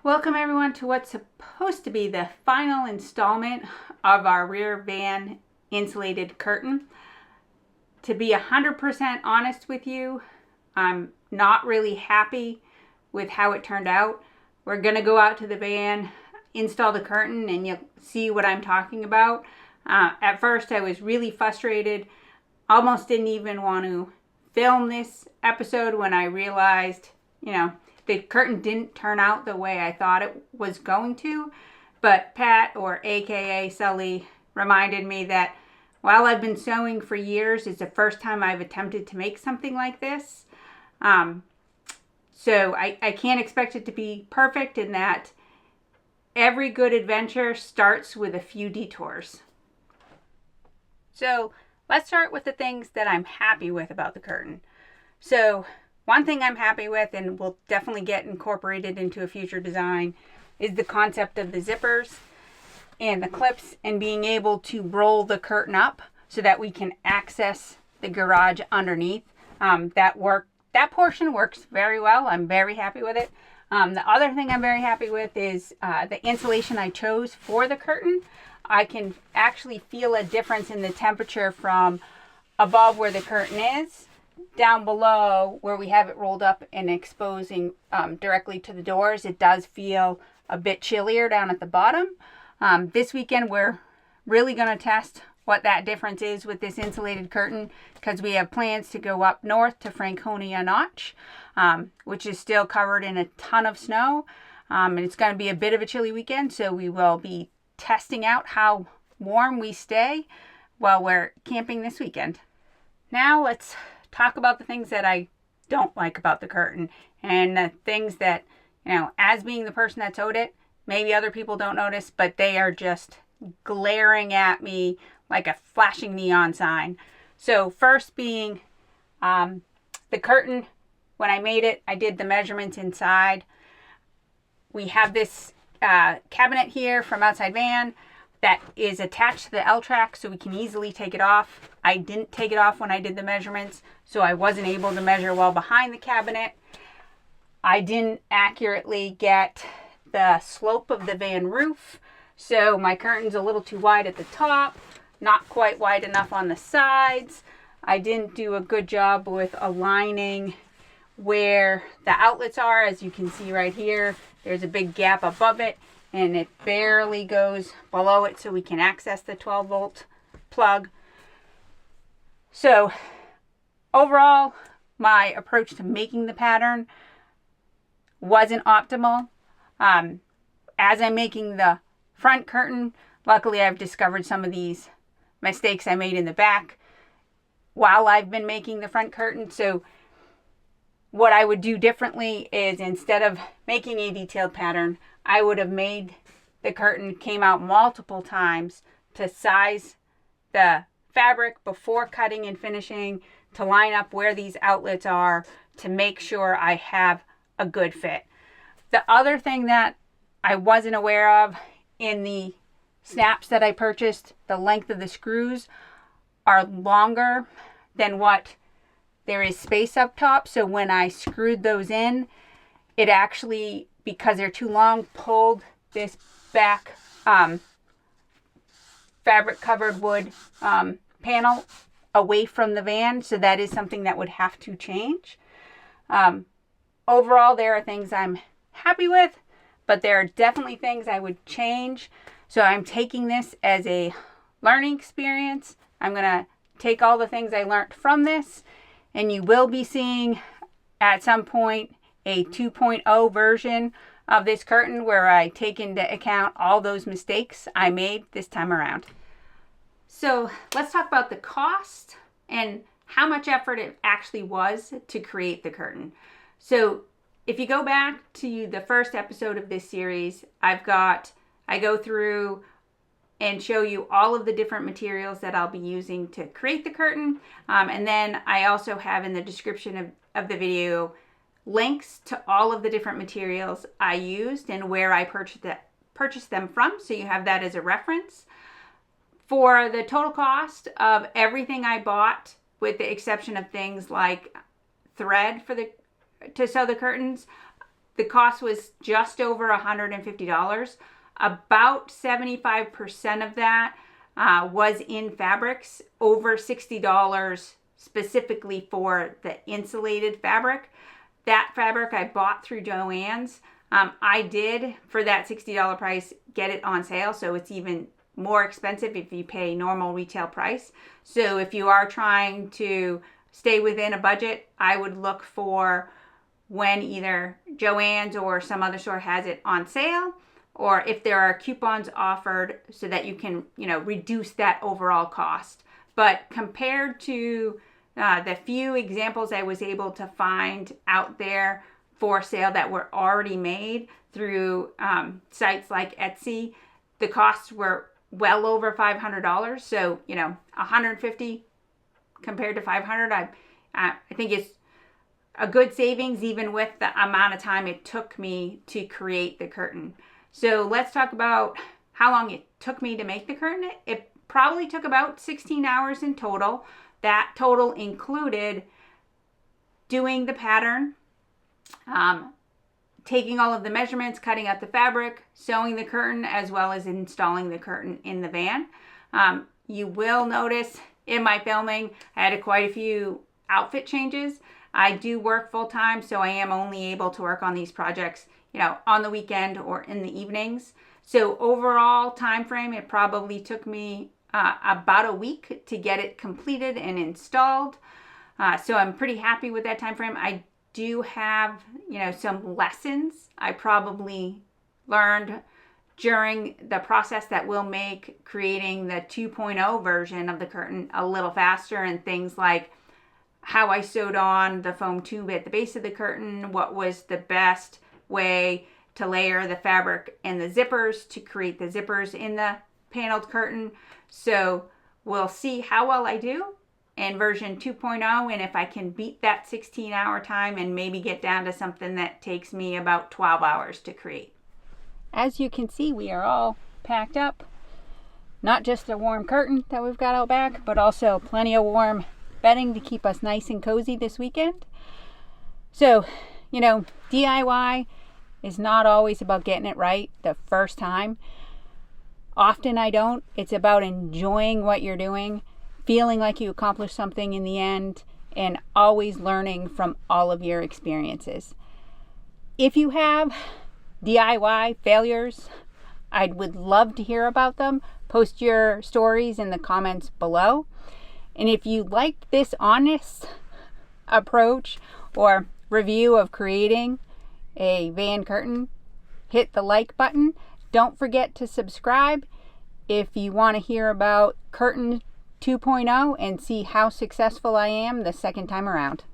Welcome everyone to what's supposed to be the final installment of our rear van insulated curtain. To be 100% honest with you, I'm not really happy with how it turned out. We're going to go out to the van, install the curtain, and you'll see what I'm talking about. At first I was really frustrated, almost didn't even want to film this episode when I realized, the curtain didn't turn out the way I thought it was going to. But Pat, or AKA Sully, reminded me that while I've been sewing for years, it's the first time I've attempted to make something like this. So I can't expect it to be perfect, in that every good adventure starts with a few detours. So let's start with the things that I'm happy with about the curtain. So one thing I'm happy with, and will definitely get incorporated into a future design, is the concept of the zippers and the clips, and being able to roll the curtain up so that we can access the garage underneath. That portion works very well. I'm very happy with it. The other thing I'm very happy with is the insulation I chose for the curtain. I can actually feel a difference in the temperature from above where the curtain is down below where we have it rolled up and exposing directly to the doors. It does feel a bit chillier down at the bottom. This weekend we're really going to test what that difference is with this insulated curtain, because we have plans to go up north to Franconia Notch, which is still covered in a ton of snow, and it's going to be a bit of a chilly weekend, so we will be testing out how warm we stay while we're camping this weekend. Now let's talk about the things that I don't like about the curtain, and the things that, as being the person that sewed it, maybe other people don't notice, but they are just glaring at me like a flashing neon sign. So first being the curtain. When I made it, I did the measurements inside. We have this cabinet here from Outside Van that is attached to the L-track, so we can easily take it off. I didn't take it off when I did the measurements, so I wasn't able to measure well behind the cabinet. I didn't accurately get the slope of the van roof, so my curtain's a little too wide at the top, not quite wide enough on the sides. I didn't do a good job with aligning where the outlets are. As you can see right here, there's a big gap above it, and it barely goes below it so we can access the 12-volt plug. So overall, my approach to making the pattern wasn't optimal. As I'm making the front curtain, luckily I've discovered some of these mistakes I made in the back while I've been making the front curtain. So what I would do differently is, instead of making a detailed pattern, I would have made the curtain, came out multiple times to size the fabric before cutting and finishing, to line up where these outlets are, to make sure I have a good fit. The other thing that I wasn't aware of, in the snaps that I purchased, the length of the screws are longer than what there is space up top. So when I screwed those in, it actually, because they're too long, pulled this back fabric covered wood panel away from the van. So that is something that would have to change. Overall, there are things I'm happy with, but there are definitely things I would change. So I'm taking this as a learning experience. I'm going to take all the things I learned from this, and you will be seeing at some point a 2.0 version of this curtain, where I take into account all those mistakes I made this time around. So let's talk about the cost and how much effort it actually was to create the curtain. So if you go back to the first episode of this series, I go through and show you all of the different materials that I'll be using to create the curtain. And then I also have in the description of the video links to all of the different materials I used and where I purchased them from, so you have that as a reference. For the total cost of everything I bought, with the exception of things like thread to sew the curtains, the cost was just over $150. About 75% of that was in fabrics, over $60 specifically for the insulated fabric. That fabric I bought through Joann's. I did, for that $60 price, get it on sale, so it's even more expensive if you pay normal retail price. So if you are trying to stay within a budget, I would look for when either Joann's or some other store has it on sale, or if there are coupons offered so that you can, reduce that overall cost. But compared to the few examples I was able to find out there for sale that were already made through sites like Etsy, the costs were well over $500. So, $150 compared to $500, I think it's a good savings even with the amount of time it took me to create the curtain. So let's talk about how long it took me to make the curtain. It probably took about 16 hours in total. That total included doing the pattern, taking all of the measurements, cutting out the fabric, sewing the curtain, as well as installing the curtain in the van. You will notice in my filming, I had quite a few outfit changes. I do work full time, so I am only able to work on these projects, on the weekend or in the evenings. So overall time frame, it probably took me about a week to get it completed and installed. So I'm pretty happy with that time frame. I do have, some lessons I probably learned during the process that will make creating the 2.0 version of the curtain a little faster, and things like how I sewed on the foam tube at the base of the curtain, what was the best way to layer the fabric and the zippers to create the zippers in the paneled curtain. So we'll see how well I do in version 2.0 and if I can beat that 16-hour time and maybe get down to something that takes me about 12 hours to create. As you can see, we are all packed up. Not just a warm curtain that we've got out back, but also plenty of warm bedding to keep us nice and cozy this weekend. So, DIY is not always about getting it right the first time. Often I don't. It's about enjoying what you're doing, feeling like you accomplished something in the end, and always learning from all of your experiences. If you have DIY failures, I would love to hear about them. Post your stories in the comments below. And if you liked this honest approach or review of creating a van curtain, hit the like button. Don't forget to subscribe if you want to hear about curtain 2.0 and see how successful I am the second time around.